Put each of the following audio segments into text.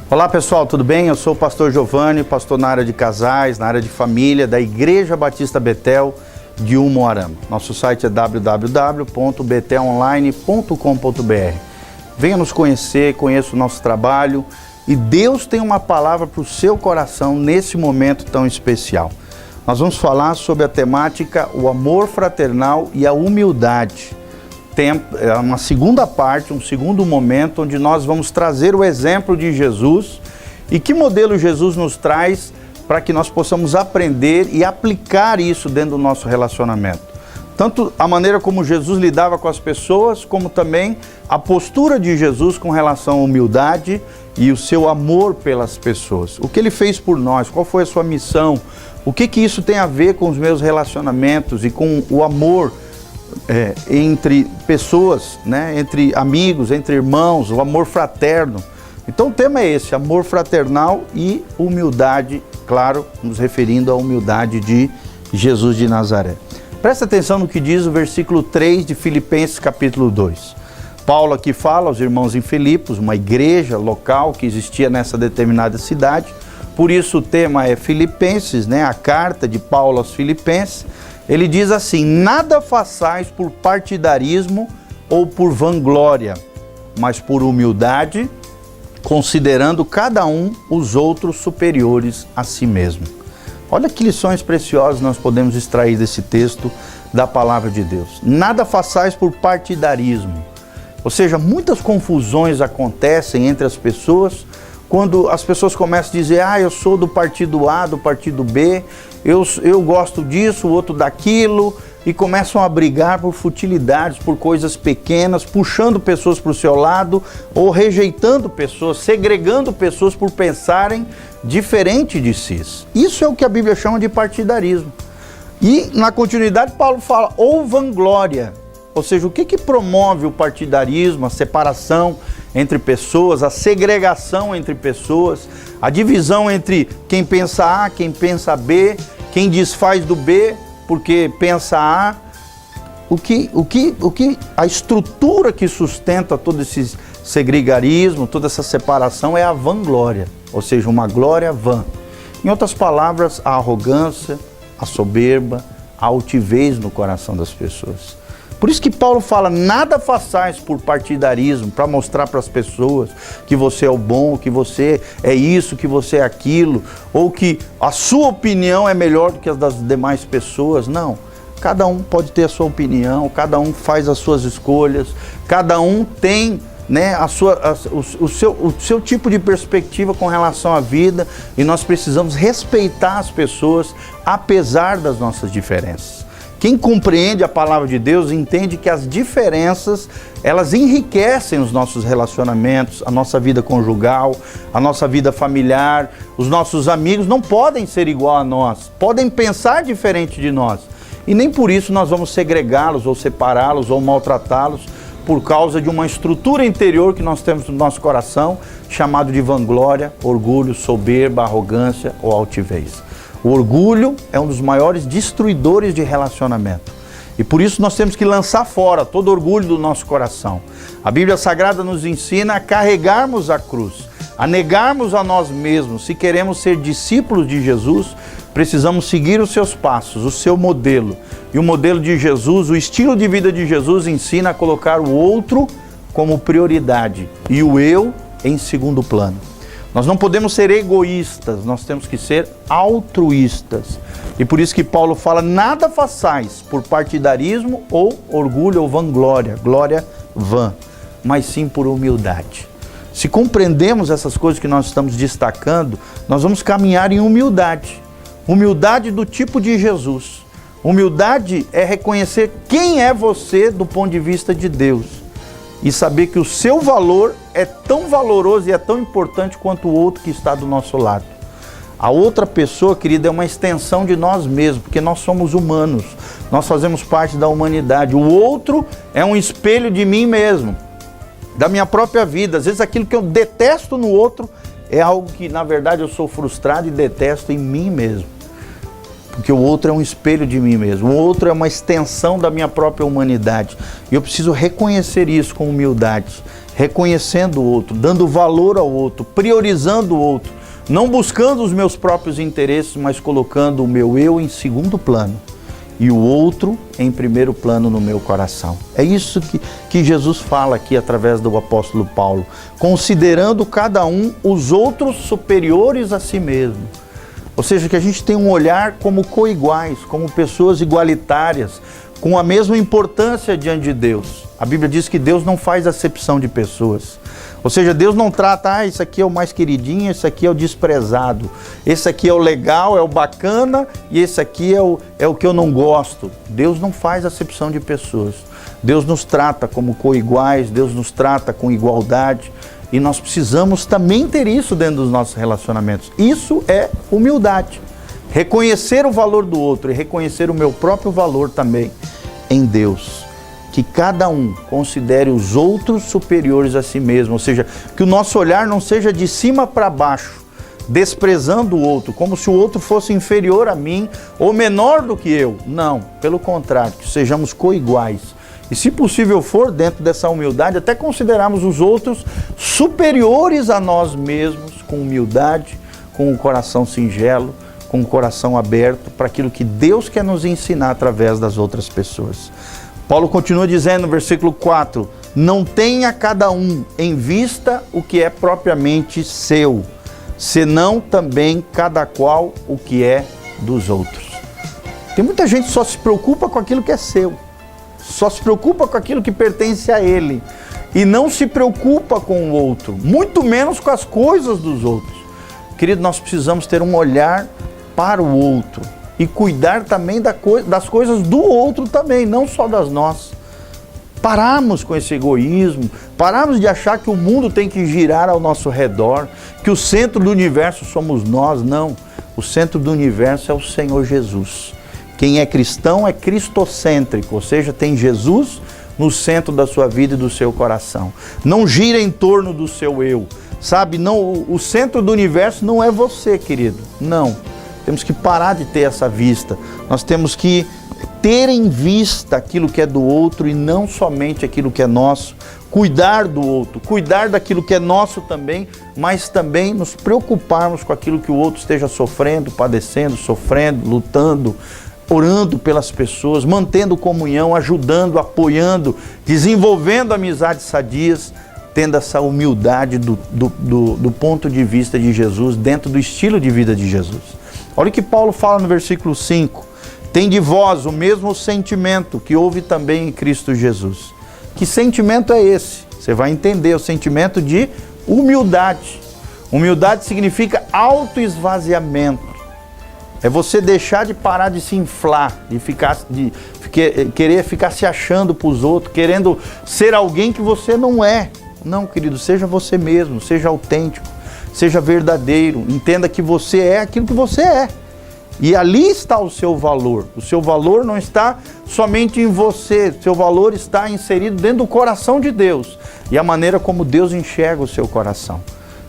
Olá pessoal, tudo bem? Eu sou o pastor Giovanni, pastor na área de casais, na área de família, da Igreja Batista Betel de Umuarama. Nosso site é www.betelonline.com.br. Venha nos conhecer, conheça o nosso trabalho e Deus tem uma palavra para o seu coração nesse momento tão especial. Nós vamos falar sobre a temática o amor fraternal e a humildade. Tem uma segunda parte, um segundo momento, onde nós vamos trazer o exemplo de Jesus e que modelo Jesus nos traz para que nós possamos aprender e aplicar isso dentro do nosso relacionamento. Tanto a maneira como Jesus lidava com as pessoas, como também a postura de Jesus com relação à humildade e o seu amor pelas pessoas. O que ele fez por nós, qual foi a sua missão, o que isso tem a ver com os meus relacionamentos e com o amor entre pessoas, né? Entre amigos, entre irmãos, o amor fraterno. Então o tema é esse, amor fraternal e humildade, claro, nos referindo à humildade de Jesus de Nazaré. Presta atenção no que diz o versículo 3 de Filipenses capítulo 2. Paulo aqui fala aos irmãos em Filipos, uma igreja local que existia nessa determinada cidade, por isso o tema é Filipenses, né? A carta de Paulo aos Filipenses. Ele diz assim: nada façais por partidarismo ou por vanglória, mas por humildade, considerando cada um os outros superiores a si mesmo. Olha que lições preciosas nós podemos extrair desse texto da palavra de Deus. Nada façais por partidarismo. Ou seja, muitas confusões acontecem entre as pessoas quando as pessoas começam a dizer: eu sou do partido A, do partido B, eu gosto disso, o outro daquilo, e começam a brigar por futilidades, por coisas pequenas, puxando pessoas para o seu lado, ou rejeitando pessoas, segregando pessoas por pensarem diferente de si. Isso é o que a Bíblia chama de partidarismo. E na continuidade Paulo fala, ou vanglória, ou seja, o que promove o partidarismo, a separação entre pessoas, a segregação entre pessoas, a divisão entre quem pensa A, quem pensa B, quem desfaz do B porque pensa A. A estrutura que sustenta todo esse segregarismo, toda essa separação é a vanglória, ou seja, uma glória vã. Em outras palavras, a arrogância, a soberba, a altivez no coração das pessoas. Por isso que Paulo fala, nada façais por partidarismo, para mostrar para as pessoas que você é o bom, que você é isso, que você é aquilo, ou que a sua opinião é melhor do que as das demais pessoas. Não, cada um pode ter a sua opinião, cada um faz as suas escolhas, cada um tem, né, o seu tipo de perspectiva com relação à vida, e nós precisamos respeitar as pessoas apesar das nossas diferenças. Quem compreende a palavra de Deus entende que as diferenças, elas enriquecem os nossos relacionamentos, a nossa vida conjugal, a nossa vida familiar. Os nossos amigos não podem ser igual a nós, podem pensar diferente de nós. E nem por isso nós vamos segregá-los ou separá-los ou maltratá-los por causa de uma estrutura interior que nós temos no nosso coração, chamado de vanglória, orgulho, soberba, arrogância ou altivez. O orgulho é um dos maiores destruidores de relacionamento. E por isso nós temos que lançar fora todo orgulho do nosso coração. A Bíblia Sagrada nos ensina a carregarmos a cruz, a negarmos a nós mesmos. Se queremos ser discípulos de Jesus, precisamos seguir os seus passos, o seu modelo. E o modelo de Jesus, o estilo de vida de Jesus ensina a colocar o outro como prioridade e o eu em segundo plano. Nós não podemos ser egoístas, nós temos que ser altruístas. E por isso que Paulo fala, nada façais por partidarismo ou orgulho ou vanglória, glória vã, mas sim por humildade. Se compreendemos essas coisas que nós estamos destacando, nós vamos caminhar em humildade. Humildade do tipo de Jesus. Humildade é reconhecer quem é você do ponto de vista de Deus. E saber que o seu valor é tão valoroso e é tão importante quanto o outro que está do nosso lado. A outra pessoa, querida, é uma extensão de nós mesmos, porque nós somos humanos, nós fazemos parte da humanidade. O outro é um espelho de mim mesmo, da minha própria vida. Às vezes aquilo que eu detesto no outro é algo que, na verdade, eu sou frustrado e detesto em mim mesmo. Porque o outro é um espelho de mim mesmo, o outro é uma extensão da minha própria humanidade. E eu preciso reconhecer isso com humildade reconhecendo o outro, dando valor ao outro, priorizando o outro, não buscando os meus próprios interesses, mas colocando o meu eu em segundo plano e o outro em primeiro plano no meu coração. É isso que Jesus fala aqui através do apóstolo Paulo, considerando cada um os outros superiores a si mesmo. Ou seja, que a gente tem um olhar como coiguais, como pessoas igualitárias, com a mesma importância diante de Deus. A Bíblia diz que Deus não faz acepção de pessoas. Ou seja, Deus não trata, esse aqui é o mais queridinho, esse aqui é o desprezado, esse aqui é o legal, é o bacana, e esse aqui é o que eu não gosto. Deus não faz acepção de pessoas. Deus nos trata como coiguais, Deus nos trata com igualdade, e nós precisamos também ter isso dentro dos nossos relacionamentos. Isso é humildade. Reconhecer o valor do outro e reconhecer o meu próprio valor também em Deus. Que cada um considere os outros superiores a si mesmo, ou seja, que o nosso olhar não seja de cima para baixo, desprezando o outro, como se o outro fosse inferior a mim ou menor do que eu. Não, pelo contrário, que sejamos coiguais. E se possível for, dentro dessa humildade, até considerarmos os outros superiores a nós mesmos, com humildade, com o coração singelo, com o coração aberto para aquilo que Deus quer nos ensinar através das outras pessoas. Paulo continua dizendo no versículo 4, não tenha cada um em vista o que é propriamente seu, senão também cada qual o que é dos outros. Tem muita gente que só se preocupa com aquilo que é seu, só se preocupa com aquilo que pertence a ele, e não se preocupa com o outro, muito menos com as coisas dos outros. Querido, nós precisamos ter um olhar para o outro, e cuidar também das coisas do outro também, não só das nossas. Pararmos com esse egoísmo, pararmos de achar que o mundo tem que girar ao nosso redor, que o centro do universo somos nós. Não, o centro do universo é o Senhor Jesus. Quem é cristão é cristocêntrico, ou seja, tem Jesus no centro da sua vida e do seu coração. Não gira em torno do seu eu, sabe? Não, o centro do universo não é você, querido, não. Temos que parar de ter essa vista. Nós temos que ter em vista aquilo que é do outro e não somente aquilo que é nosso. Cuidar do outro, cuidar daquilo que é nosso também, mas também nos preocuparmos com aquilo que o outro esteja sofrendo, padecendo, sofrendo, lutando, orando pelas pessoas, mantendo comunhão, ajudando, apoiando, desenvolvendo amizades sadias, tendo essa humildade do ponto de vista de Jesus, dentro do estilo de vida de Jesus. Olha o que Paulo fala no versículo 5. Tem de vós o mesmo sentimento que houve também em Cristo Jesus. Que sentimento é esse? Você vai entender, o sentimento de humildade. Humildade significa autoesvaziamento. É você deixar de parar de se inflar, de querer ficar se achando para os outros, querendo ser alguém que você não é. Não, querido, seja você mesmo, seja autêntico. Seja verdadeiro, entenda que você é aquilo que você é. E ali está o seu valor. O seu valor não está somente em você, o seu valor está inserido dentro do coração de Deus. E a maneira como Deus enxerga o seu coração.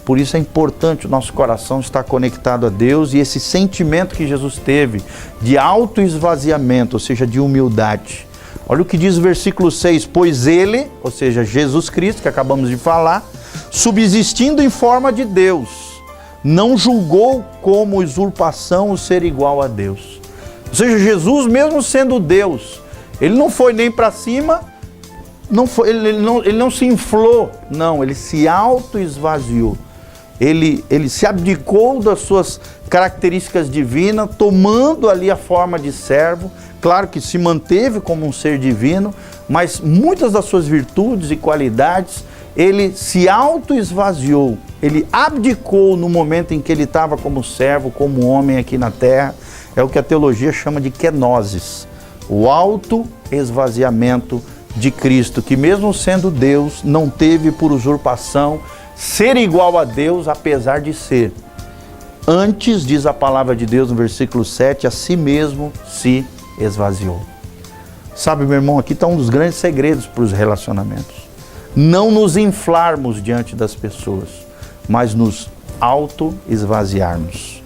Por isso é importante o nosso coração estar conectado a Deus e esse sentimento que Jesus teve de autoesvaziamento, ou seja, de humildade. Olha o que diz o versículo 6, pois ele, ou seja, Jesus Cristo, que acabamos de falar, subsistindo em forma de Deus, não julgou como usurpação o ser igual a Deus. Ou seja, Jesus, mesmo sendo Deus, ele não foi nem para cima, ele não se inflou, não, ele se autoesvaziou. Ele se abdicou das suas características divinas, tomando ali a forma de servo. Claro que se manteve como um ser divino, mas muitas das suas virtudes e qualidades, ele se autoesvaziou. Ele abdicou no momento em que ele estava como servo, como homem aqui na terra. É o que a teologia chama de kenosis, o autoesvaziamento de Cristo, que mesmo sendo Deus, não teve por usurpação ser igual a Deus, apesar de ser. Antes, diz a palavra de Deus no versículo 7, a si mesmo se esvaziou. Sabe, meu irmão, aqui está um dos grandes segredos para os relacionamentos. Não nos inflarmos diante das pessoas, mas nos auto-esvaziarmos.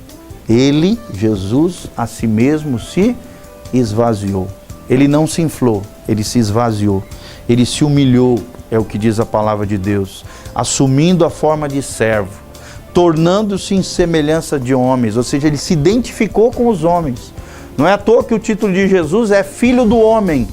Ele, Jesus, a si mesmo se esvaziou. Ele não se inflou, ele se esvaziou. Ele se humilhou, é o que diz a palavra de Deus, assumindo a forma de servo, tornando-se em semelhança de homens, ou seja, ele se identificou com os homens. Não é à toa que o título de Jesus é Filho do Homem.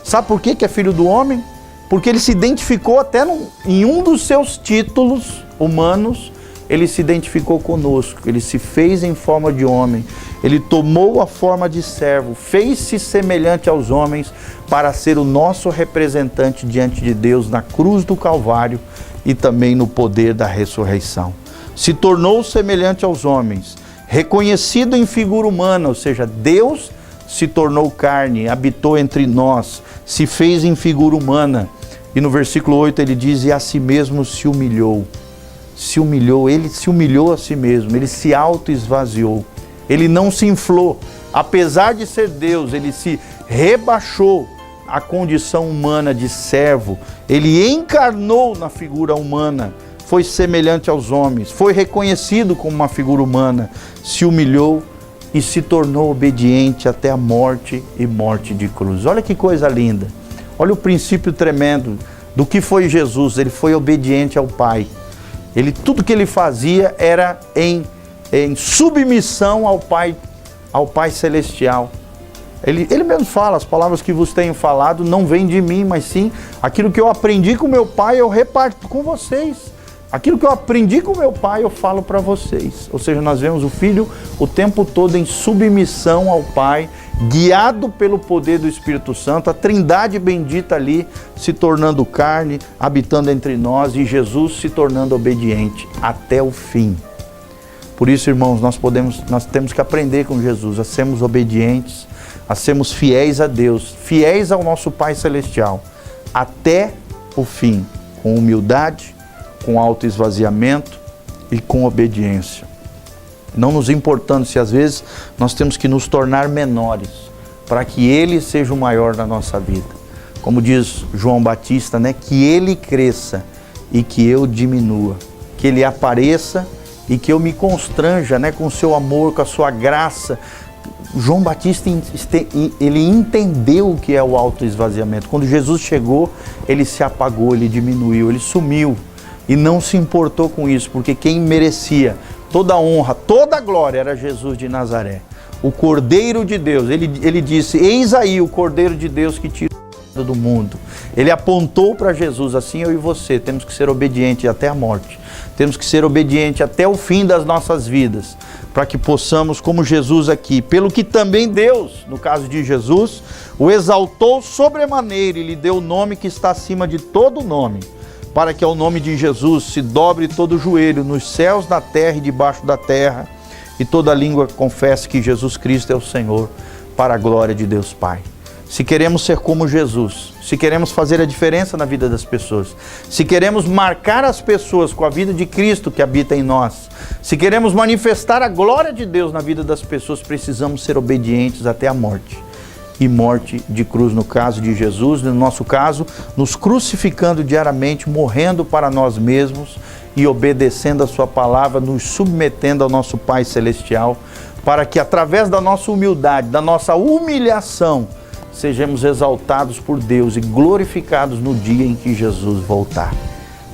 Sabe por que é Filho do Homem? Porque ele se identificou até em um dos seus títulos humanos, ele se identificou conosco, ele se fez em forma de homem, ele tomou a forma de servo, fez-se semelhante aos homens para ser o nosso representante diante de Deus na cruz do Calvário e também no poder da ressurreição. Se tornou semelhante aos homens, reconhecido em figura humana, ou seja, Deus se tornou carne, habitou entre nós, se fez em figura humana. E no versículo 8 ele diz, e a si mesmo se humilhou. Se humilhou, ele se humilhou a si mesmo, ele se auto-esvaziou. Ele não se inflou. Apesar de ser Deus, ele se rebaixou à condição humana de servo. Ele encarnou na figura humana, foi semelhante aos homens, foi reconhecido como uma figura humana, se humilhou e se tornou obediente até a morte e morte de cruz. Olha que coisa linda. Olha o princípio tremendo do que foi Jesus. Ele foi obediente ao Pai. Tudo que ele fazia era em submissão ao Pai Celestial. Ele mesmo fala, as palavras que vos tenho falado não vêm de mim, mas sim aquilo que eu aprendi com meu Pai, eu reparto com vocês. Aquilo que eu aprendi com meu Pai, eu falo para vocês. Ou seja, nós vemos o Filho o tempo todo em submissão ao Pai, guiado pelo poder do Espírito Santo, a Trindade bendita ali se tornando carne, habitando entre nós, e Jesus se tornando obediente até o fim. Por isso, irmãos, nós temos que aprender com Jesus a sermos obedientes, a sermos fiéis a Deus, fiéis ao nosso Pai Celestial, até o fim, com humildade, com autoesvaziamento e com obediência. Não nos importando se às vezes nós temos que nos tornar menores, para que Ele seja o maior na nossa vida. Como diz João Batista, né? Que Ele cresça e que eu diminua. Que Ele apareça e que eu me constranja, né? Com o seu amor, com a sua graça. João Batista, ele entendeu o que é o autoesvaziamento. Quando Jesus chegou, ele se apagou, ele diminuiu, ele sumiu. E não se importou com isso, porque quem merecia toda a honra, toda a glória era Jesus de Nazaré. O Cordeiro de Deus, ele disse, eis aí o Cordeiro de Deus que tira o pecado do mundo. Ele apontou para Jesus, assim eu e você, temos que ser obedientes até a morte. Temos que ser obedientes até o fim das nossas vidas, para que possamos, como Jesus aqui, pelo que também Deus, no caso de Jesus, o exaltou sobremaneira e lhe deu o nome que está acima de todo nome, para que ao nome de Jesus se dobre todo o joelho nos céus, na terra e debaixo da terra, e toda língua confesse que Jesus Cristo é o Senhor, para a glória de Deus Pai. Se queremos ser como Jesus, se queremos fazer a diferença na vida das pessoas, se queremos marcar as pessoas com a vida de Cristo que habita em nós, se queremos manifestar a glória de Deus na vida das pessoas, precisamos ser obedientes até a morte. E morte de cruz no caso de Jesus, no nosso caso, nos crucificando diariamente, morrendo para nós mesmos e obedecendo a sua palavra, nos submetendo ao nosso Pai Celestial, para que através da nossa humildade, da nossa humilhação, sejamos exaltados por Deus e glorificados no dia em que Jesus voltar.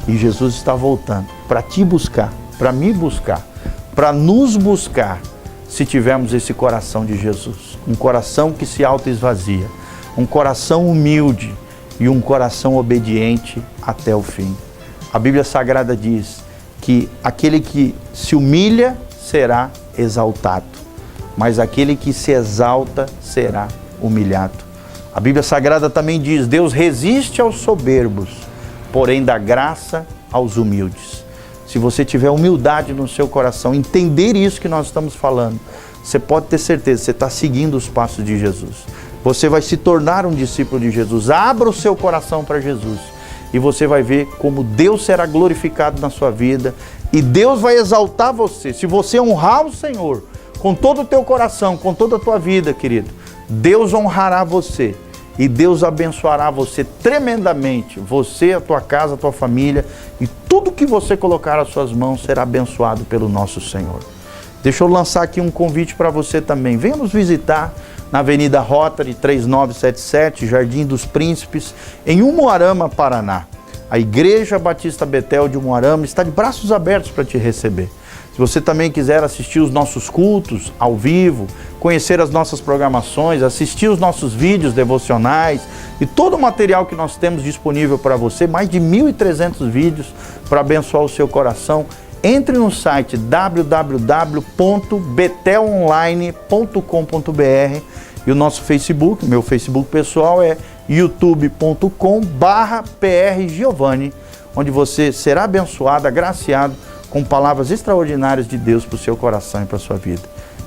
E Jesus está voltando para te buscar, para me buscar, para nos buscar, se tivermos esse coração de Jesus. Um coração que se auto-esvazia, um coração humilde e um coração obediente até o fim. A Bíblia Sagrada diz que aquele que se humilha será exaltado, mas aquele que se exalta será humilhado. A Bíblia Sagrada também diz, Deus resiste aos soberbos, porém dá graça aos humildes. Se você tiver humildade no seu coração, entender isso que nós estamos falando, você pode ter certeza, você está seguindo os passos de Jesus. Você vai se tornar um discípulo de Jesus. Abra o seu coração para Jesus e você vai ver como Deus será glorificado na sua vida e Deus vai exaltar você. Se você honrar o Senhor com todo o teu coração, com toda a tua vida, querido, Deus honrará você. E Deus abençoará você tremendamente, você, a tua casa, a tua família, e tudo que você colocar às suas mãos será abençoado pelo nosso Senhor. Deixa eu lançar aqui um convite para você também. Venha nos visitar na Avenida Rotary 3977, Jardim dos Príncipes, em Umuarama, Paraná. A Igreja Batista Betel de Umuarama está de braços abertos para te receber. Se você também quiser assistir os nossos cultos ao vivo, conhecer as nossas programações, assistir os nossos vídeos devocionais e todo o material que nós temos disponível para você, mais de 1.300 vídeos para abençoar o seu coração, entre no site www.betelonline.com.br e o nosso Facebook, meu Facebook pessoal é youtube.com/prgiovanni, onde você será abençoado, agraciado com palavras extraordinárias de Deus para o seu coração e para a sua vida.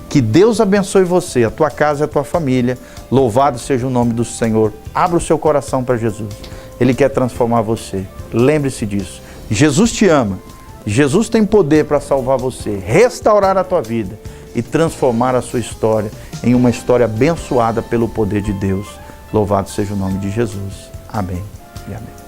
Que Deus abençoe você, a tua casa e a tua família. Louvado seja o nome do Senhor. Abra o seu coração para Jesus. Ele quer transformar você. Lembre-se disso. Jesus te ama. Jesus tem poder para salvar você, restaurar a tua vida e transformar a sua história em uma história abençoada pelo poder de Deus. Louvado seja o nome de Jesus. Amém e amém.